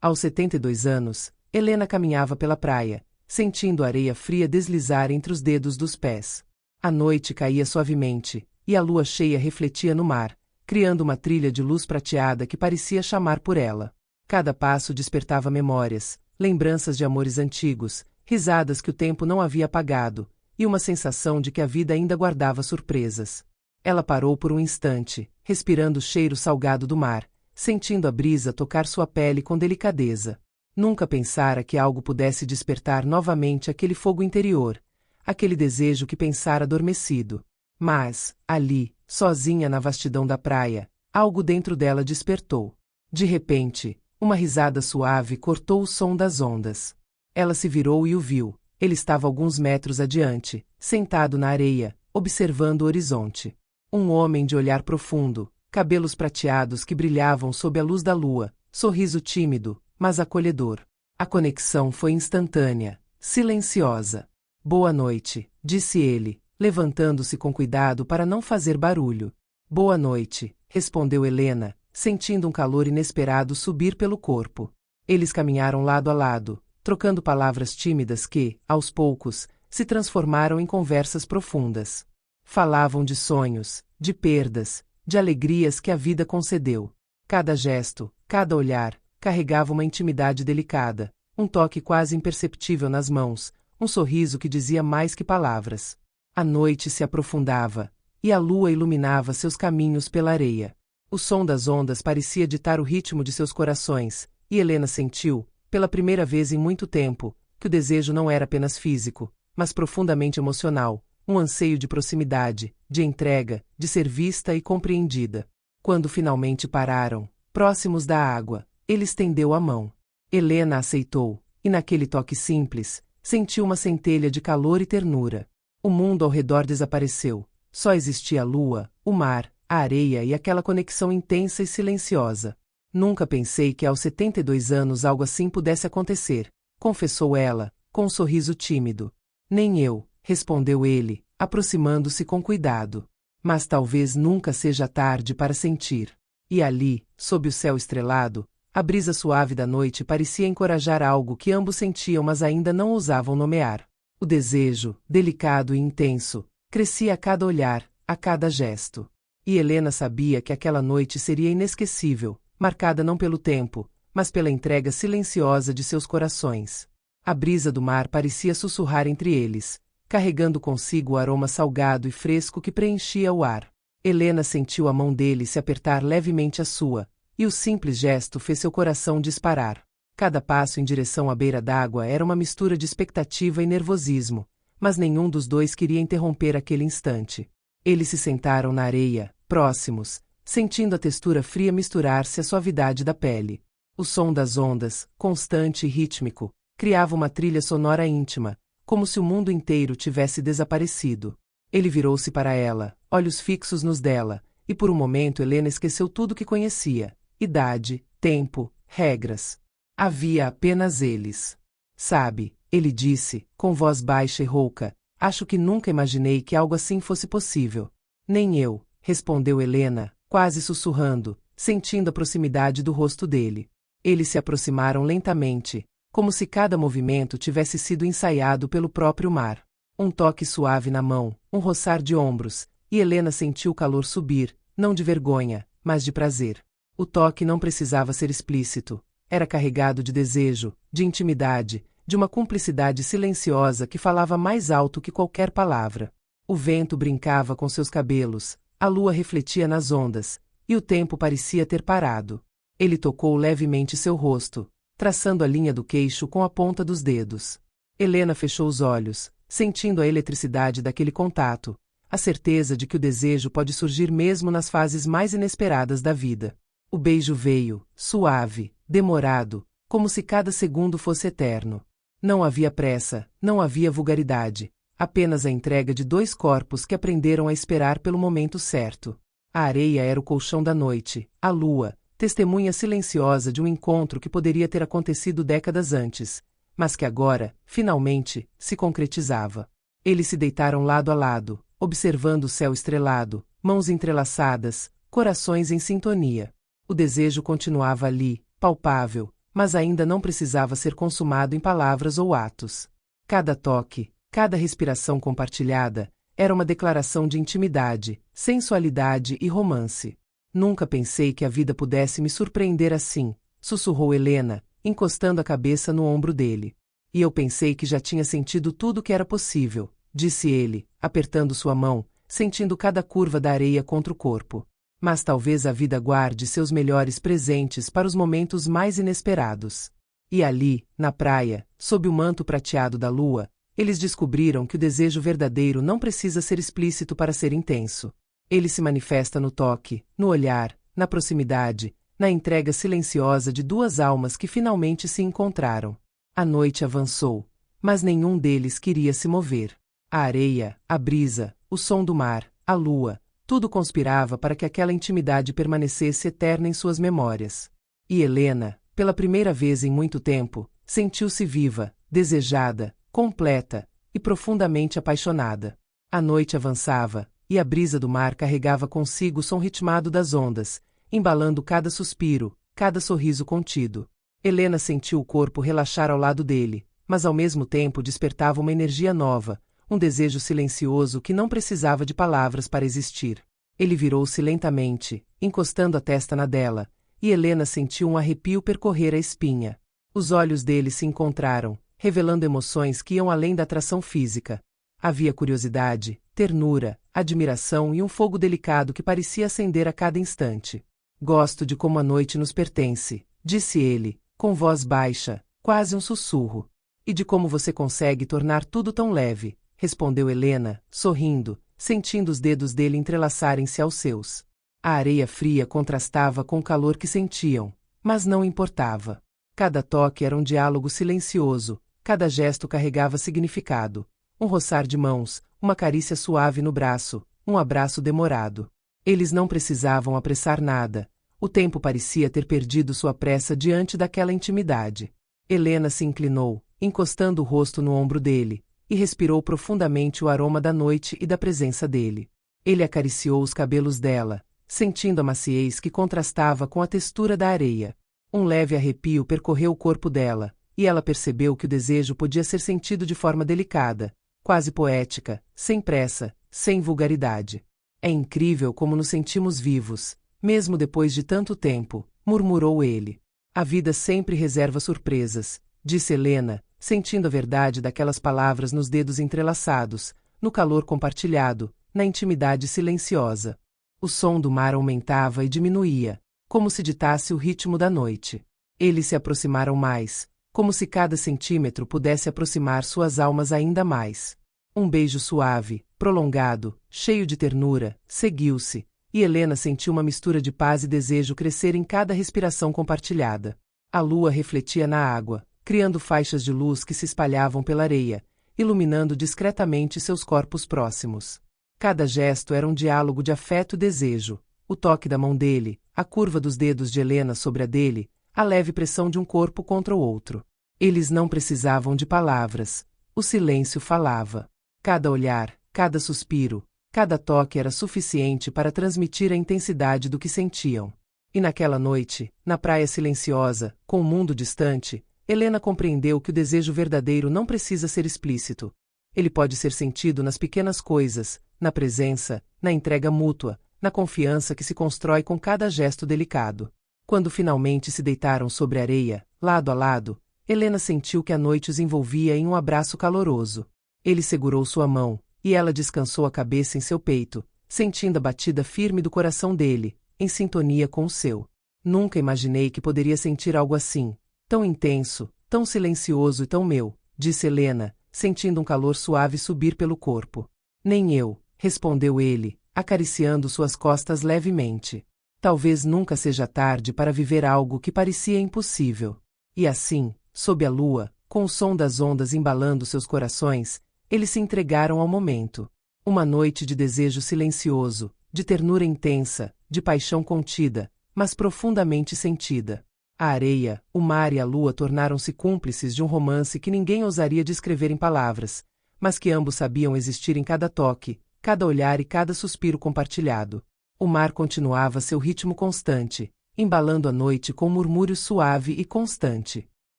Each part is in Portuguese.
Aos 72 anos, Helena caminhava pela praia, sentindo a areia fria deslizar entre os dedos dos pés. A noite caía suavemente, e a lua cheia refletia no mar, criando uma trilha de luz prateada que parecia chamar por ela. Cada passo despertava memórias, lembranças de amores antigos, risadas que o tempo não havia apagado, e uma sensação de que a vida ainda guardava surpresas. Ela parou por um instante, respirando o cheiro salgado do mar, sentindo a brisa tocar sua pele com delicadeza. Nunca pensara que algo pudesse despertar novamente aquele fogo interior, aquele desejo que pensara adormecido. Mas, ali, sozinha na vastidão da praia, algo dentro dela despertou. De repente, uma risada suave cortou o som das ondas. Ela se virou e o viu. Ele estava alguns metros adiante, sentado na areia, observando o horizonte. Um homem de olhar profundo, cabelos prateados que brilhavam sob a luz da lua, sorriso tímido, mas acolhedor. A conexão foi instantânea, silenciosa. Boa noite, disse ele, levantando-se com cuidado para não fazer barulho. Boa noite, respondeu Helena, sentindo um calor inesperado subir pelo corpo. Eles caminharam lado a lado, trocando palavras tímidas que, aos poucos, se transformaram em conversas profundas. Falavam de sonhos, de perdas, de alegrias que a vida concedeu. Cada gesto, cada olhar, carregava uma intimidade delicada, um toque quase imperceptível nas mãos, um sorriso que dizia mais que palavras. A noite se aprofundava, e a lua iluminava seus caminhos pela areia. O som das ondas parecia ditar o ritmo de seus corações, e Helena sentiu, pela primeira vez em muito tempo, que o desejo não era apenas físico, mas profundamente emocional, um anseio de proximidade, de entrega, de ser vista e compreendida. Quando finalmente pararam, próximos da água, ele estendeu a mão. Helena aceitou, e naquele toque simples, sentiu uma centelha de calor e ternura. O mundo ao redor desapareceu, só existia a lua, o mar, a areia e aquela conexão intensa e silenciosa. Nunca pensei que aos 72 anos algo assim pudesse acontecer, confessou ela, com um sorriso tímido. Nem eu, respondeu ele, aproximando-se com cuidado. Mas talvez nunca seja tarde para sentir. E ali, sob o céu estrelado, a brisa suave da noite parecia encorajar algo que ambos sentiam mas ainda não ousavam nomear. O desejo, delicado e intenso, crescia a cada olhar, a cada gesto. E Helena sabia que aquela noite seria inesquecível, marcada não pelo tempo, mas pela entrega silenciosa de seus corações. A brisa do mar parecia sussurrar entre eles, carregando consigo o aroma salgado e fresco que preenchia o ar. Helena sentiu a mão dele se apertar levemente a sua, e o simples gesto fez seu coração disparar. Cada passo em direção à beira d'água era uma mistura de expectativa e nervosismo, mas nenhum dos dois queria interromper aquele instante. Eles se sentaram na areia, próximos, sentindo a textura fria misturar-se à suavidade da pele. O som das ondas, constante e rítmico, criava uma trilha sonora íntima, como se o mundo inteiro tivesse desaparecido. Ele virou-se para ela, olhos fixos nos dela, e por um momento Helena esqueceu tudo que conhecia: idade, tempo, regras. Havia apenas eles. Sabe, ele disse, com voz baixa e rouca, acho que nunca imaginei que algo assim fosse possível. Nem eu, respondeu Helena, quase sussurrando, sentindo a proximidade do rosto dele. Eles se aproximaram lentamente, como se cada movimento tivesse sido ensaiado pelo próprio mar. Um toque suave na mão, um roçar de ombros, e Helena sentiu o calor subir, não de vergonha, mas de prazer. O toque não precisava ser explícito. Era carregado de desejo, de intimidade, de uma cumplicidade silenciosa que falava mais alto que qualquer palavra. O vento brincava com seus cabelos, a lua refletia nas ondas, e o tempo parecia ter parado. Ele tocou levemente seu rosto, traçando a linha do queixo com a ponta dos dedos. Helena fechou os olhos, sentindo a eletricidade daquele contato, a certeza de que o desejo pode surgir mesmo nas fases mais inesperadas da vida. O beijo veio, suave, demorado, como se cada segundo fosse eterno. Não havia pressa, não havia vulgaridade, apenas a entrega de dois corpos que aprenderam a esperar pelo momento certo. A areia era o colchão da noite, a lua, testemunha silenciosa de um encontro que poderia ter acontecido décadas antes, mas que agora, finalmente, se concretizava. Eles se deitaram lado a lado, observando o céu estrelado, mãos entrelaçadas, corações em sintonia. O desejo continuava ali, palpável, mas ainda não precisava ser consumado em palavras ou atos. Cada toque, cada respiração compartilhada, era uma declaração de intimidade, sensualidade e romance. Nunca pensei que a vida pudesse me surpreender assim, sussurrou Helena, encostando a cabeça no ombro dele. E eu pensei que já tinha sentido tudo o que era possível, disse ele, apertando sua mão, sentindo cada curva da areia contra o corpo. Mas talvez a vida guarde seus melhores presentes para os momentos mais inesperados. E ali, na praia, sob o manto prateado da lua, eles descobriram que o desejo verdadeiro não precisa ser explícito para ser intenso. Ele se manifesta no toque, no olhar, na proximidade, na entrega silenciosa de duas almas que finalmente se encontraram. A noite avançou, mas nenhum deles queria se mover. A areia, a brisa, o som do mar, a lua, tudo conspirava para que aquela intimidade permanecesse eterna em suas memórias. E Helena, pela primeira vez em muito tempo, sentiu-se viva, desejada, completa e profundamente apaixonada. A noite avançava, e a brisa do mar carregava consigo o som ritmado das ondas, embalando cada suspiro, cada sorriso contido. Helena sentiu o corpo relaxar ao lado dele, mas ao mesmo tempo despertava uma energia nova, um desejo silencioso que não precisava de palavras para existir. Ele virou-se lentamente, encostando a testa na dela, e Helena sentiu um arrepio percorrer a espinha. Os olhos dele se encontraram, revelando emoções que iam além da atração física. Havia curiosidade, ternura, admiração e um fogo delicado que parecia acender a cada instante. Gosto de como a noite nos pertence, disse ele, com voz baixa, quase um sussurro. E de como você consegue tornar tudo tão leve, respondeu Helena, sorrindo, sentindo os dedos dele entrelaçarem-se aos seus. A areia fria contrastava com o calor que sentiam, mas não importava. Cada toque era um diálogo silencioso, cada gesto carregava significado. Um roçar de mãos, uma carícia suave no braço, um abraço demorado. Eles não precisavam apressar nada. O tempo parecia ter perdido sua pressa diante daquela intimidade. Helena se inclinou, encostando o rosto no ombro dele, e respirou profundamente o aroma da noite e da presença dele. Ele acariciou os cabelos dela, sentindo a maciez que contrastava com a textura da areia. Um leve arrepio percorreu o corpo dela, e ela percebeu que o desejo podia ser sentido de forma delicada, quase poética, sem pressa, sem vulgaridade. É incrível como nos sentimos vivos, mesmo depois de tanto tempo, murmurou ele. A vida sempre reserva surpresas, disse Helena, sentindo a verdade daquelas palavras nos dedos entrelaçados, no calor compartilhado, na intimidade silenciosa. O som do mar aumentava e diminuía, como se ditasse o ritmo da noite. Eles se aproximaram mais, como se cada centímetro pudesse aproximar suas almas ainda mais. Um beijo suave, prolongado, cheio de ternura, seguiu-se, e Helena sentiu uma mistura de paz e desejo crescer em cada respiração compartilhada. A lua refletia na água, criando faixas de luz que se espalhavam pela areia, iluminando discretamente seus corpos próximos. Cada gesto era um diálogo de afeto e desejo, o toque da mão dele, a curva dos dedos de Helena sobre a dele, a leve pressão de um corpo contra o outro. Eles não precisavam de palavras, o silêncio falava. Cada olhar, cada suspiro, cada toque era suficiente para transmitir a intensidade do que sentiam. E naquela noite, na praia silenciosa, com o mundo distante, Helena compreendeu que o desejo verdadeiro não precisa ser explícito. Ele pode ser sentido nas pequenas coisas, na presença, na entrega mútua, na confiança que se constrói com cada gesto delicado. Quando finalmente se deitaram sobre a areia, lado a lado, Helena sentiu que a noite os envolvia em um abraço caloroso. Ele segurou sua mão, e ela descansou a cabeça em seu peito, sentindo a batida firme do coração dele, em sintonia com o seu. Nunca imaginei que poderia sentir algo assim, tão intenso, tão silencioso e tão meu, disse Helena, sentindo um calor suave subir pelo corpo. Nem eu, respondeu ele, acariciando suas costas levemente. Talvez nunca seja tarde para viver algo que parecia impossível. E assim, sob a lua, com o som das ondas embalando seus corações, eles se entregaram ao momento. Uma noite de desejo silencioso, de ternura intensa, de paixão contida, mas profundamente sentida. A areia, o mar e a lua tornaram-se cúmplices de um romance que ninguém ousaria descrever em palavras, mas que ambos sabiam existir em cada toque, cada olhar e cada suspiro compartilhado. O mar continuava seu ritmo constante, embalando a noite com um murmúrio suave e constante.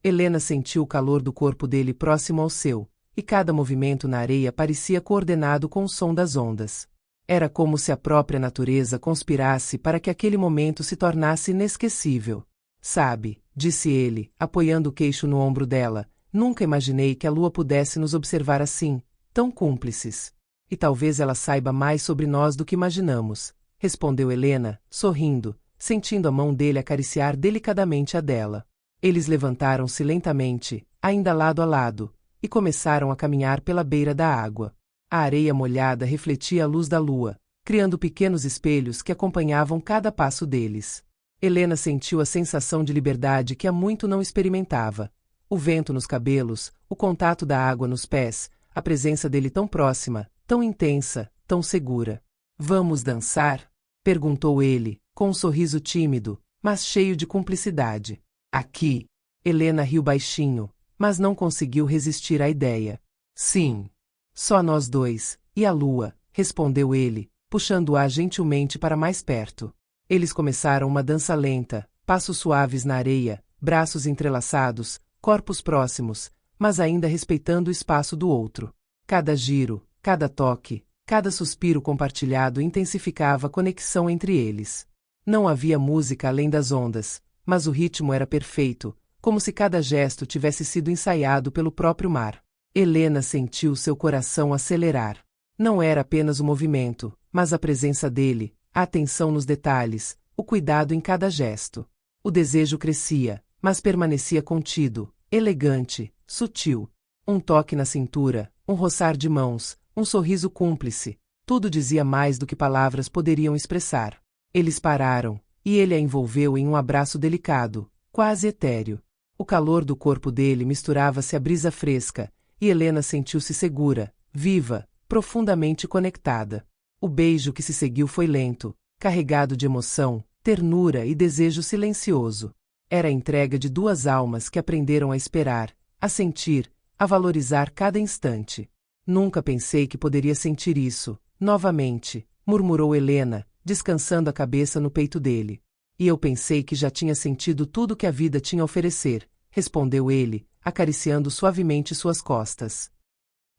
Helena sentiu o calor do corpo dele próximo ao seu, e cada movimento na areia parecia coordenado com o som das ondas. Era como se a própria natureza conspirasse para que aquele momento se tornasse inesquecível. Sabe, disse ele, apoiando o queixo no ombro dela, nunca imaginei que a lua pudesse nos observar assim, tão cúmplices. E talvez ela saiba mais sobre nós do que imaginamos, respondeu Helena, sorrindo, sentindo a mão dele acariciar delicadamente a dela. Eles levantaram-se lentamente, ainda lado a lado, e começaram a caminhar pela beira da água. A areia molhada refletia a luz da lua, criando pequenos espelhos que acompanhavam cada passo deles. Helena sentiu a sensação de liberdade que há muito não experimentava. O vento nos cabelos, o contato da água nos pés, a presença dele tão próxima, tão intensa, tão segura. Vamos dançar? Perguntou ele, com um sorriso tímido, mas cheio de cumplicidade. Aqui. Helena riu baixinho, mas não conseguiu resistir à ideia. Sim. Só nós dois, e a lua, respondeu ele, puxando-a gentilmente para mais perto. Eles começaram uma dança lenta, passos suaves na areia, braços entrelaçados, corpos próximos, mas ainda respeitando o espaço do outro. Cada giro, cada toque, cada suspiro compartilhado intensificava a conexão entre eles. Não havia música além das ondas, mas o ritmo era perfeito, como se cada gesto tivesse sido ensaiado pelo próprio mar. Helena sentiu seu coração acelerar. Não era apenas o movimento, mas a presença dele, a atenção nos detalhes, o cuidado em cada gesto. O desejo crescia, mas permanecia contido, elegante, sutil. Um toque na cintura, um roçar de mãos, um sorriso cúmplice, tudo dizia mais do que palavras poderiam expressar. Eles pararam, e ele a envolveu em um abraço delicado, quase etéreo. O calor do corpo dele misturava-se à brisa fresca, e Helena sentiu-se segura, viva, profundamente conectada. O beijo que se seguiu foi lento, carregado de emoção, ternura e desejo silencioso. Era a entrega de duas almas que aprenderam a esperar, a sentir, a valorizar cada instante. Nunca pensei que poderia sentir isso, novamente, murmurou Helena, descansando a cabeça no peito dele. E eu pensei que já tinha sentido tudo que a vida tinha a oferecer, respondeu ele, acariciando suavemente suas costas.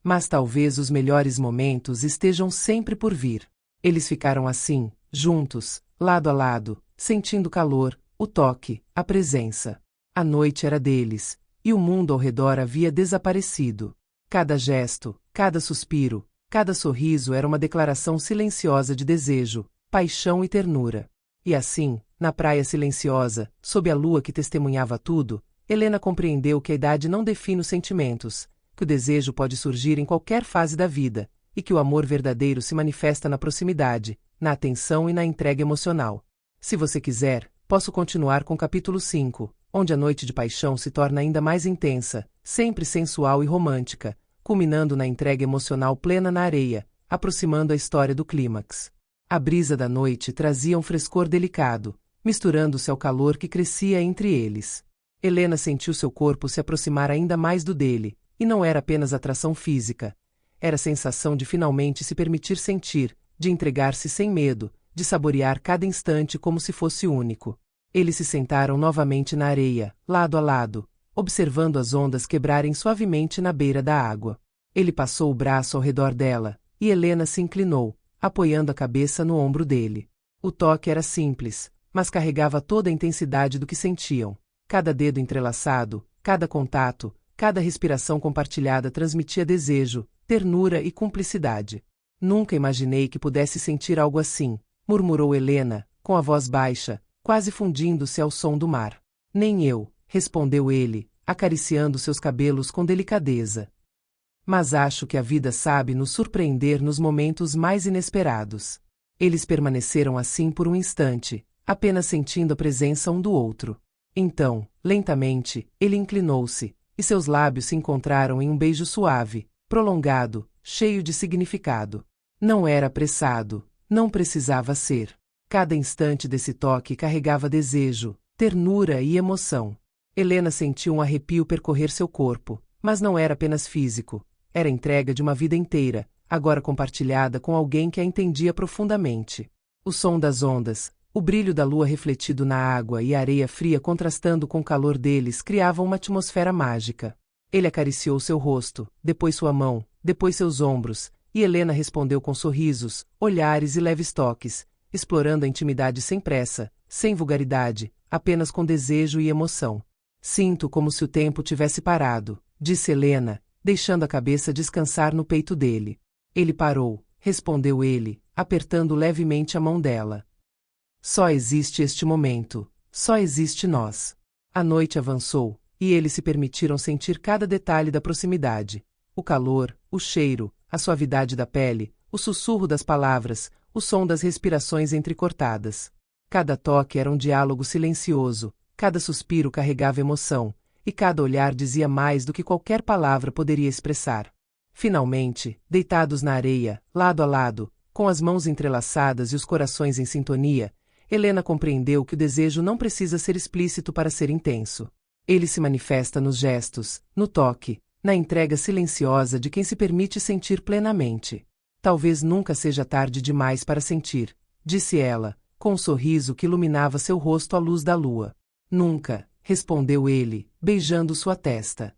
Mas talvez os melhores momentos estejam sempre por vir. Eles ficaram assim, juntos, lado a lado, sentindo o calor, o toque, a presença. A noite era deles, e o mundo ao redor havia desaparecido. Cada gesto, cada suspiro, cada sorriso era uma declaração silenciosa de desejo, paixão e ternura. E assim, na praia silenciosa, sob a lua que testemunhava tudo, Helena compreendeu que a idade não define os sentimentos, que o desejo pode surgir em qualquer fase da vida, e que o amor verdadeiro se manifesta na proximidade, na atenção e na entrega emocional. Se você quiser, posso continuar com o capítulo 5, onde a noite de paixão se torna ainda mais intensa, sempre sensual e romântica, culminando na entrega emocional plena na areia, aproximando a história do clímax. A brisa da noite trazia um frescor delicado, misturando-se ao calor que crescia entre eles. Helena sentiu seu corpo se aproximar ainda mais do dele, e não era apenas atração física. Era a sensação de finalmente se permitir sentir, de entregar-se sem medo, de saborear cada instante como se fosse único. Eles se sentaram novamente na areia, lado a lado, observando as ondas quebrarem suavemente na beira da água. Ele passou o braço ao redor dela, e Helena se inclinou, apoiando a cabeça no ombro dele. O toque era simples, mas carregava toda a intensidade do que sentiam. Cada dedo entrelaçado, cada contato, cada respiração compartilhada transmitia desejo, ternura e cumplicidade. Nunca imaginei que pudesse sentir algo assim, murmurou Helena, com a voz baixa, quase fundindo-se ao som do mar. Nem eu, respondeu ele, acariciando seus cabelos com delicadeza. Mas acho que a vida sabe nos surpreender nos momentos mais inesperados. Eles permaneceram assim por um instante, apenas sentindo a presença um do outro. Então, lentamente, ele inclinou-se, e seus lábios se encontraram em um beijo suave, prolongado, cheio de significado. Não era apressado, não precisava ser. Cada instante desse toque carregava desejo, ternura e emoção. Helena sentiu um arrepio percorrer seu corpo, mas não era apenas físico. Era a entrega de uma vida inteira, agora compartilhada com alguém que a entendia profundamente. O som das ondas, O brilho da lua refletido na água e a areia fria contrastando com o calor deles criavam uma atmosfera mágica. Ele acariciou seu rosto, depois sua mão, depois seus ombros, e Helena respondeu com sorrisos, olhares e leves toques, explorando a intimidade sem pressa, sem vulgaridade, apenas com desejo e emoção. Sinto como se o tempo tivesse parado, disse Helena, deixando a cabeça descansar no peito dele. Ele parou, respondeu ele, apertando levemente a mão dela. Só existe este momento, só existe nós. A noite avançou, e eles se permitiram sentir cada detalhe da proximidade. O calor, o cheiro, a suavidade da pele, o sussurro das palavras, o som das respirações entrecortadas. Cada toque era um diálogo silencioso, cada suspiro carregava emoção, e cada olhar dizia mais do que qualquer palavra poderia expressar. Finalmente, deitados na areia, lado a lado, com as mãos entrelaçadas e os corações em sintonia, Helena compreendeu que o desejo não precisa ser explícito para ser intenso. Ele se manifesta nos gestos, no toque, na entrega silenciosa de quem se permite sentir plenamente. Talvez nunca seja tarde demais para sentir, disse ela, com um sorriso que iluminava seu rosto à luz da lua. Nunca, respondeu ele, beijando sua testa.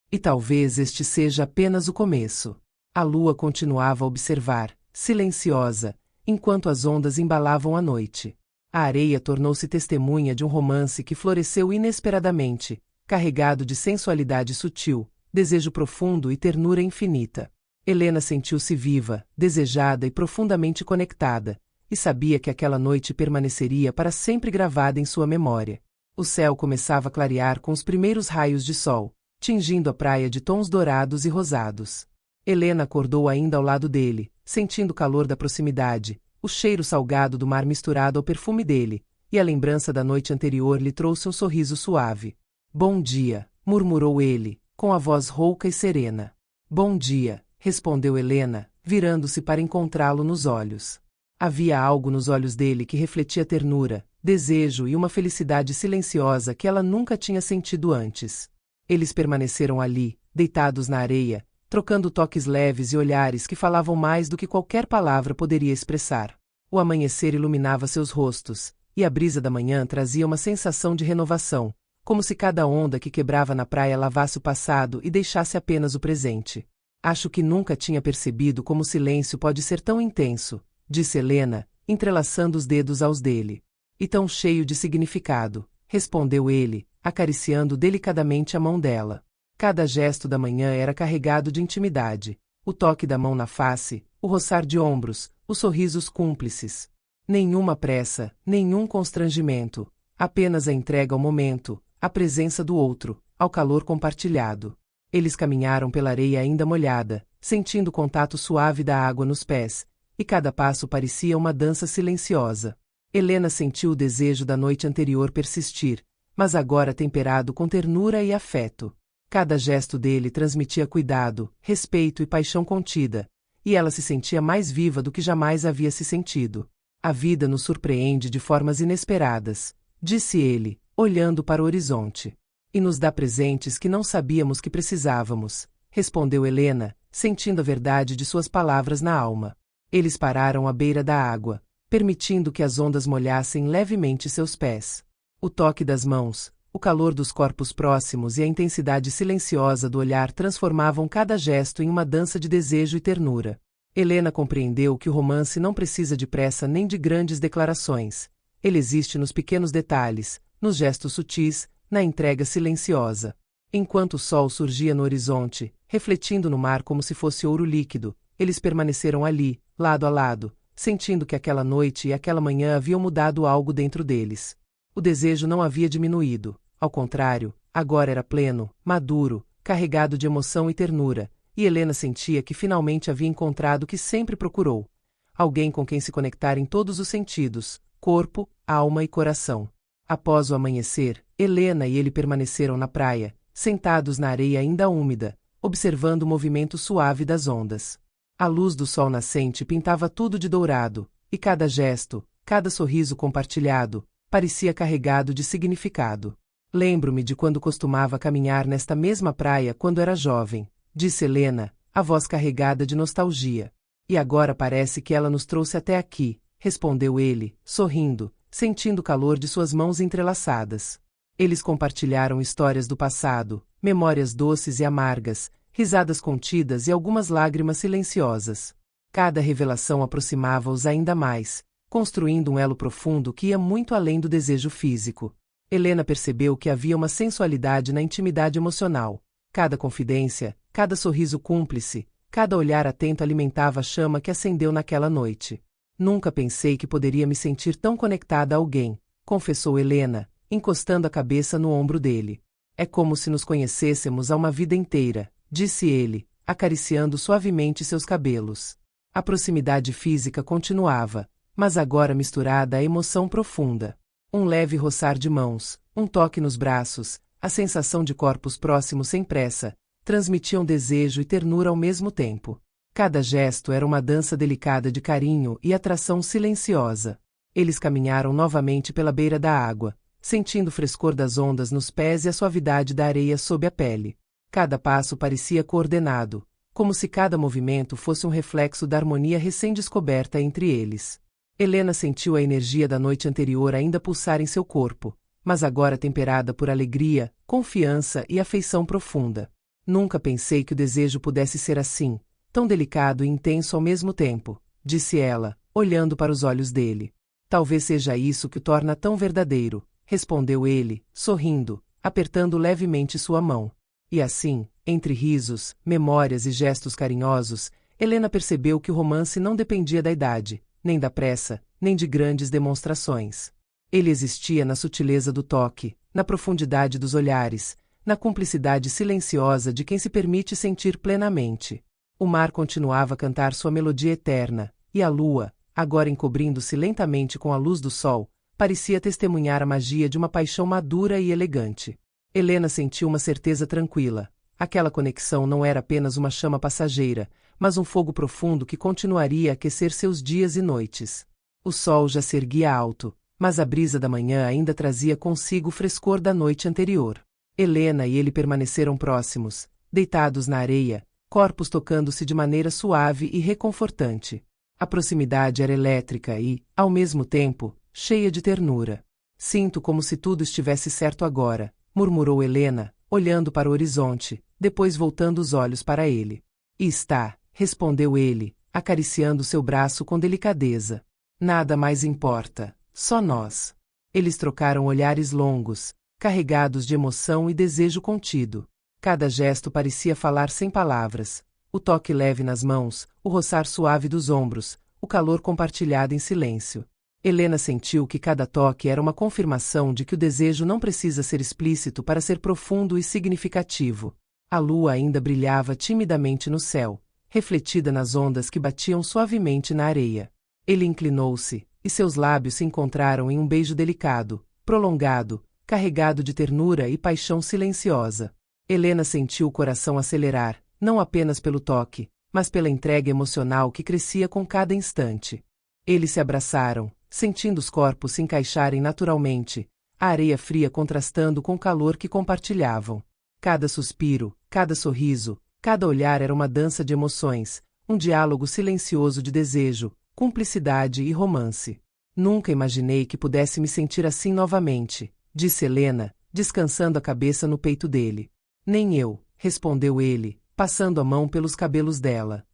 E talvez este seja apenas o começo. A lua continuava a observar, silenciosa, enquanto as ondas embalavam a noite. A areia tornou-se testemunha de um romance que floresceu inesperadamente, carregado de sensualidade sutil, desejo profundo e ternura infinita. Helena sentiu-se viva, desejada e profundamente conectada, e sabia que aquela noite permaneceria para sempre gravada em sua memória. O céu começava a clarear com os primeiros raios de sol, tingindo a praia de tons dourados e rosados. Helena acordou ainda ao lado dele, sentindo o calor da proximidade, o cheiro salgado do mar misturado ao perfume dele, e a lembrança da noite anterior lhe trouxe um sorriso suave. Bom dia, murmurou ele, com a voz rouca e serena. Bom dia, respondeu Helena, virando-se para encontrá-lo nos olhos. Havia algo nos olhos dele que refletia ternura, desejo e uma felicidade silenciosa que ela nunca tinha sentido antes. Eles permaneceram ali, deitados na areia, trocando toques leves e olhares que falavam mais do que qualquer palavra poderia expressar. O amanhecer iluminava seus rostos, e a brisa da manhã trazia uma sensação de renovação, como se cada onda que quebrava na praia lavasse o passado e deixasse apenas o presente. Acho que nunca tinha percebido como o silêncio pode ser tão intenso, disse Helena, entrelaçando os dedos aos dele. E tão cheio de significado, respondeu ele, acariciando delicadamente a mão dela. Cada gesto da manhã era carregado de intimidade, o toque da mão na face, o roçar de ombros, os sorrisos cúmplices. Nenhuma pressa, nenhum constrangimento, apenas a entrega ao momento, à presença do outro, ao calor compartilhado. Eles caminharam pela areia ainda molhada, sentindo o contato suave da água nos pés, e cada passo parecia uma dança silenciosa. Helena sentiu o desejo da noite anterior persistir, mas agora temperado com ternura e afeto. Cada gesto dele transmitia cuidado, respeito e paixão contida, e ela se sentia mais viva do que jamais havia se sentido. A vida nos surpreende de formas inesperadas, disse ele, olhando para o horizonte. E nos dá presentes que não sabíamos que precisávamos, respondeu Helena, sentindo a verdade de suas palavras na alma. Eles pararam à beira da água, permitindo que as ondas molhassem levemente seus pés. O toque das mãos, o calor dos corpos próximos e a intensidade silenciosa do olhar transformavam cada gesto em uma dança de desejo e ternura. Helena compreendeu que o romance não precisa de pressa nem de grandes declarações. Ele existe nos pequenos detalhes, nos gestos sutis, na entrega silenciosa. Enquanto o sol surgia no horizonte, refletindo no mar como se fosse ouro líquido, eles permaneceram ali, lado a lado, sentindo que aquela noite e aquela manhã haviam mudado algo dentro deles. O desejo não havia diminuído, ao contrário, agora era pleno, maduro, carregado de emoção e ternura, e Helena sentia que finalmente havia encontrado o que sempre procurou. Alguém com quem se conectar em todos os sentidos, corpo, alma e coração. Após o amanhecer, Helena e ele permaneceram na praia, sentados na areia ainda úmida, observando o movimento suave das ondas. A luz do sol nascente pintava tudo de dourado, e cada gesto, cada sorriso compartilhado, parecia carregado de significado. Lembro-me de quando costumava caminhar nesta mesma praia quando era jovem, disse Helena, a voz carregada de nostalgia. E agora parece que ela nos trouxe até aqui, respondeu ele, sorrindo, sentindo o calor de suas mãos entrelaçadas. Eles compartilharam histórias do passado, memórias doces e amargas, risadas contidas e algumas lágrimas silenciosas. Cada revelação aproximava-os ainda mais, construindo um elo profundo que ia muito além do desejo físico. Helena percebeu que havia uma sensualidade na intimidade emocional. Cada confidência, cada sorriso cúmplice, cada olhar atento alimentava a chama que acendeu naquela noite. Nunca pensei que poderia me sentir tão conectada a alguém, confessou Helena, encostando a cabeça no ombro dele. É como se nos conhecêssemos há uma vida inteira, disse ele, acariciando suavemente seus cabelos. A proximidade física continuava, mas agora misturada à emoção profunda. Um leve roçar de mãos, um toque nos braços, a sensação de corpos próximos sem pressa, transmitiam desejo e ternura ao mesmo tempo. Cada gesto era uma dança delicada de carinho e atração silenciosa. Eles caminharam novamente pela beira da água, sentindo o frescor das ondas nos pés e a suavidade da areia sob a pele. Cada passo parecia coordenado, como se cada movimento fosse um reflexo da harmonia recém-descoberta entre eles. Helena sentiu a energia da noite anterior ainda pulsar em seu corpo, mas agora temperada por alegria, confiança e afeição profunda. Nunca pensei que o desejo pudesse ser assim, tão delicado e intenso ao mesmo tempo, disse ela, olhando para os olhos dele. Talvez seja isso que o torna tão verdadeiro, respondeu ele, sorrindo, apertando levemente sua mão. E assim, entre risos, memórias e gestos carinhosos, Helena percebeu que o romance não dependia da idade, nem da pressa, nem de grandes demonstrações. Ele existia na sutileza do toque, na profundidade dos olhares, na cumplicidade silenciosa de quem se permite sentir plenamente. O mar continuava a cantar sua melodia eterna, e a lua, agora encobrindo-se lentamente com a luz do sol, parecia testemunhar a magia de uma paixão madura e elegante. Helena sentiu uma certeza tranquila. Aquela conexão não era apenas uma chama passageira, mas um fogo profundo que continuaria a aquecer seus dias e noites. O sol já se erguia alto, mas a brisa da manhã ainda trazia consigo o frescor da noite anterior. Helena e ele permaneceram próximos, deitados na areia, corpos tocando-se de maneira suave e reconfortante. A proximidade era elétrica e, ao mesmo tempo, cheia de ternura. Sinto como se tudo estivesse certo agora, murmurou Helena, olhando para o horizonte, depois voltando os olhos para ele. E está, respondeu ele, acariciando seu braço com delicadeza. Nada mais importa, só nós. Eles trocaram olhares longos, carregados de emoção e desejo contido. Cada gesto parecia falar sem palavras. O toque leve nas mãos, o roçar suave dos ombros, o calor compartilhado em silêncio. Helena sentiu que cada toque era uma confirmação de que o desejo não precisa ser explícito para ser profundo e significativo. A lua ainda brilhava timidamente no céu, refletida nas ondas que batiam suavemente na areia. Ele inclinou-se, e seus lábios se encontraram em um beijo delicado, prolongado, carregado de ternura e paixão silenciosa. Helena sentiu o coração acelerar, não apenas pelo toque, mas pela entrega emocional que crescia com cada instante. Eles se abraçaram, sentindo os corpos se encaixarem naturalmente, a areia fria contrastando com o calor que compartilhavam. Cada suspiro, cada sorriso, cada olhar era uma dança de emoções, um diálogo silencioso de desejo, cumplicidade e romance. Nunca imaginei que pudesse me sentir assim novamente, disse Helena, descansando a cabeça no peito dele. Nem eu, respondeu ele, passando a mão pelos cabelos dela.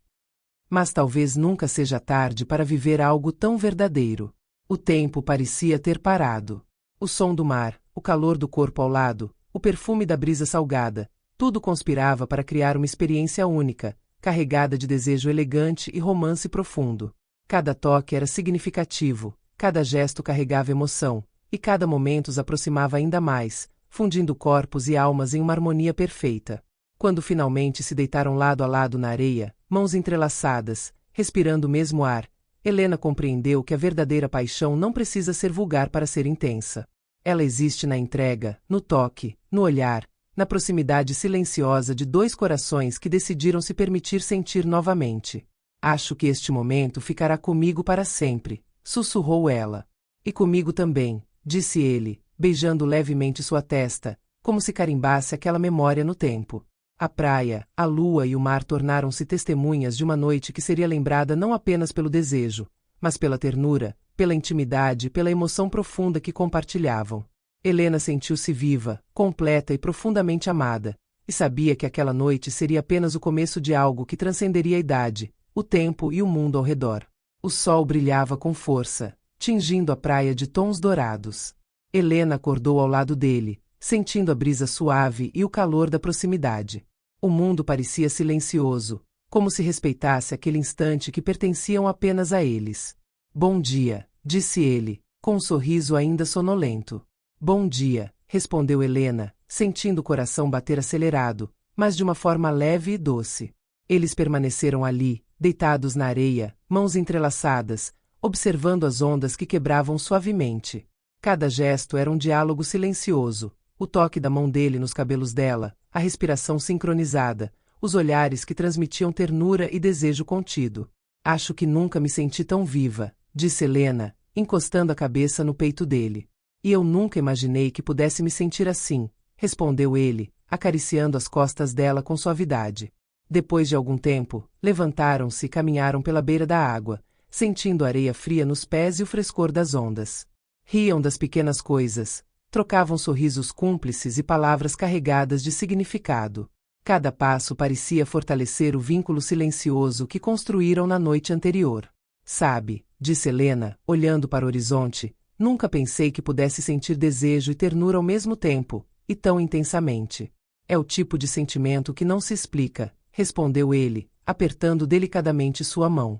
Mas talvez nunca seja tarde para viver algo tão verdadeiro. O tempo parecia ter parado. O som do mar, o calor do corpo ao lado, o perfume da brisa salgada, tudo conspirava para criar uma experiência única, carregada de desejo elegante e romance profundo. Cada toque era significativo, cada gesto carregava emoção, e cada momento os aproximava ainda mais, fundindo corpos e almas em uma harmonia perfeita. Quando finalmente se deitaram lado a lado na areia, mãos entrelaçadas, respirando o mesmo ar, Helena compreendeu que a verdadeira paixão não precisa ser vulgar para ser intensa. Ela existe na entrega, no toque, no olhar, na proximidade silenciosa de dois corações que decidiram se permitir sentir novamente. Acho que este momento ficará comigo para sempre, sussurrou ela. E comigo também, disse ele, beijando levemente sua testa, como se carimbasse aquela memória no tempo. A praia, a lua e o mar tornaram-se testemunhas de uma noite que seria lembrada não apenas pelo desejo, mas pela ternura, pela intimidade e pela emoção profunda que compartilhavam. Helena sentiu-se viva, completa e profundamente amada, e sabia que aquela noite seria apenas o começo de algo que transcenderia a idade, o tempo e o mundo ao redor. O sol brilhava com força, tingindo a praia de tons dourados. Helena acordou ao lado dele, sentindo a brisa suave e o calor da proximidade. O mundo parecia silencioso, como se respeitasse aquele instante que pertenciam apenas a eles. Bom dia, disse ele, com um sorriso ainda sonolento. Bom dia, respondeu Helena, sentindo o coração bater acelerado, mas de uma forma leve e doce. Eles permaneceram ali, deitados na areia, mãos entrelaçadas, observando as ondas que quebravam suavemente. Cada gesto era um diálogo silencioso, o toque da mão dele nos cabelos dela, a respiração sincronizada, os olhares que transmitiam ternura e desejo contido. Acho que nunca me senti tão viva, disse Helena, encostando a cabeça no peito dele. E eu nunca imaginei que pudesse me sentir assim, respondeu ele, acariciando as costas dela com suavidade. Depois de algum tempo, levantaram-se e caminharam pela beira da água, sentindo a areia fria nos pés e o frescor das ondas. Riam das pequenas coisas, trocavam sorrisos cúmplices e palavras carregadas de significado. Cada passo parecia fortalecer o vínculo silencioso que construíram na noite anterior. Sabe, disse Helena, olhando para o horizonte, nunca pensei que pudesse sentir desejo e ternura ao mesmo tempo, e tão intensamente. É o tipo de sentimento que não se explica, respondeu ele, apertando delicadamente sua mão.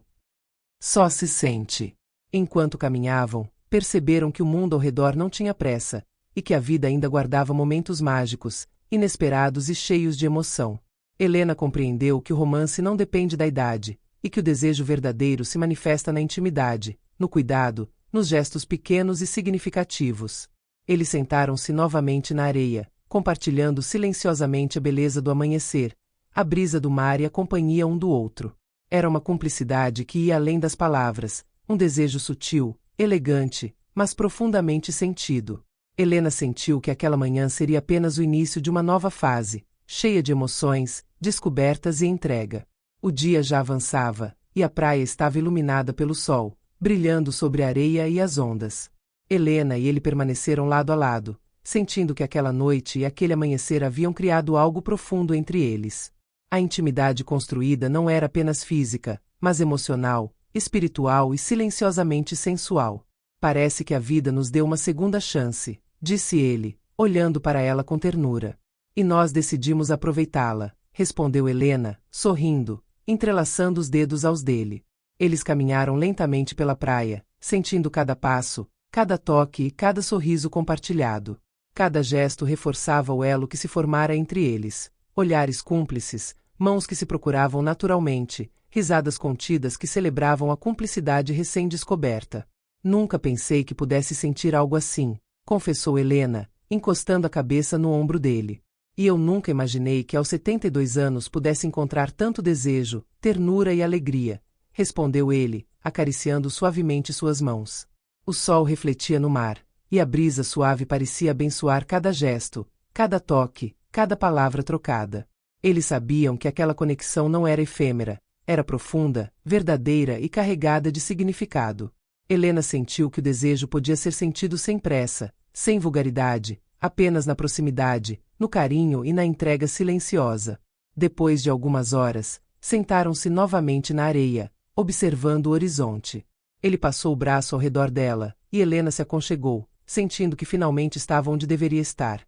Só se sente. Enquanto caminhavam, perceberam que o mundo ao redor não tinha pressa, e que a vida ainda guardava momentos mágicos, inesperados e cheios de emoção. Helena compreendeu que o romance não depende da idade, e que o desejo verdadeiro se manifesta na intimidade, no cuidado, nos gestos pequenos e significativos. Eles sentaram-se novamente na areia, compartilhando silenciosamente a beleza do amanhecer, a brisa do mar e a companhia um do outro. Era uma cumplicidade que ia além das palavras, um desejo sutil, elegante, mas profundamente sentido. Helena sentiu que aquela manhã seria apenas o início de uma nova fase, cheia de emoções, descobertas e entrega. O dia já avançava, e a praia estava iluminada pelo sol, brilhando sobre a areia e as ondas. Helena e ele permaneceram lado a lado, sentindo que aquela noite e aquele amanhecer haviam criado algo profundo entre eles. A intimidade construída não era apenas física, mas emocional, espiritual e silenciosamente sensual. Parece que a vida nos deu uma segunda chance, disse ele, olhando para ela com ternura. E nós decidimos aproveitá-la, respondeu Helena, sorrindo, entrelaçando os dedos aos dele. Eles caminharam lentamente pela praia, sentindo cada passo, cada toque e cada sorriso compartilhado. Cada gesto reforçava o elo que se formara entre eles, olhares cúmplices, mãos que se procuravam naturalmente, risadas contidas que celebravam a cumplicidade recém-descoberta. Nunca pensei que pudesse sentir algo assim, confessou Helena, encostando a cabeça no ombro dele. E eu nunca imaginei que aos 72 anos pudesse encontrar tanto desejo, ternura e alegria, respondeu ele, acariciando suavemente suas mãos. O sol refletia no mar, e a brisa suave parecia abençoar cada gesto, cada toque, cada palavra trocada. Eles sabiam que aquela conexão não era efêmera, era profunda, verdadeira e carregada de significado. Helena sentiu que o desejo podia ser sentido sem pressa, sem vulgaridade, apenas na proximidade, no carinho e na entrega silenciosa. Depois de algumas horas, sentaram-se novamente na areia, observando o horizonte. Ele passou o braço ao redor dela, e Helena se aconchegou, sentindo que finalmente estava onde deveria estar.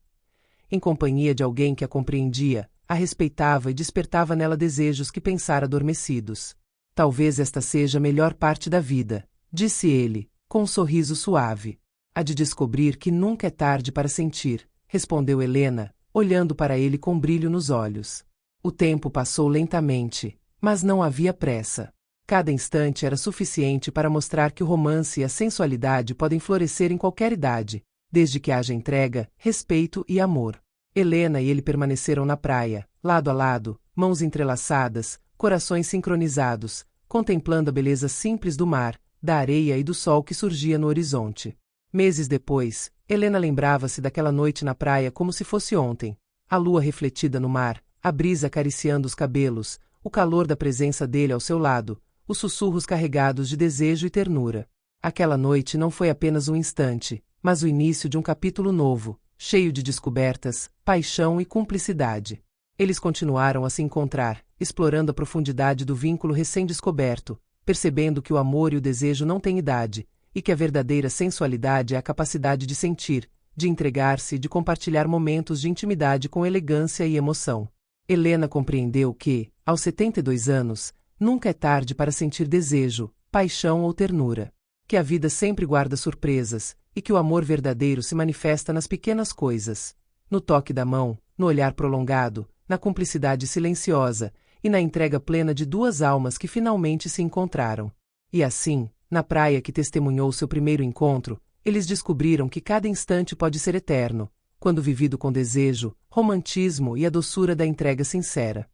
Em companhia de alguém que a compreendia, a respeitava e despertava nela desejos que pensara adormecidos. Talvez esta seja a melhor parte da vida, disse ele, com um sorriso suave. A de descobrir que nunca é tarde para sentir, respondeu Helena, olhando para ele com brilho nos olhos. O tempo passou lentamente, mas não havia pressa. Cada instante era suficiente para mostrar que o romance e a sensualidade podem florescer em qualquer idade, desde que haja entrega, respeito e amor. Helena e ele permaneceram na praia, lado a lado, mãos entrelaçadas, corações sincronizados, contemplando a beleza simples do mar, da areia e do sol que surgia no horizonte. Meses depois, Helena lembrava-se daquela noite na praia como se fosse ontem. A lua refletida no mar, a brisa acariciando os cabelos, o calor da presença dele ao seu lado, os sussurros carregados de desejo e ternura. Aquela noite não foi apenas um instante, mas o início de um capítulo novo, cheio de descobertas, paixão e cumplicidade. Eles continuaram a se encontrar, explorando a profundidade do vínculo recém-descoberto, percebendo que o amor e o desejo não têm idade, e que a verdadeira sensualidade é a capacidade de sentir, de entregar-se e de compartilhar momentos de intimidade com elegância e emoção. Helena compreendeu que, aos 72 anos, nunca é tarde para sentir desejo, paixão ou ternura. Que a vida sempre guarda surpresas, e que o amor verdadeiro se manifesta nas pequenas coisas. No toque da mão, no olhar prolongado, na cumplicidade silenciosa, e na entrega plena de duas almas que finalmente se encontraram. E assim, na praia que testemunhou seu primeiro encontro, eles descobriram que cada instante pode ser eterno, quando vivido com desejo, romantismo e a doçura da entrega sincera.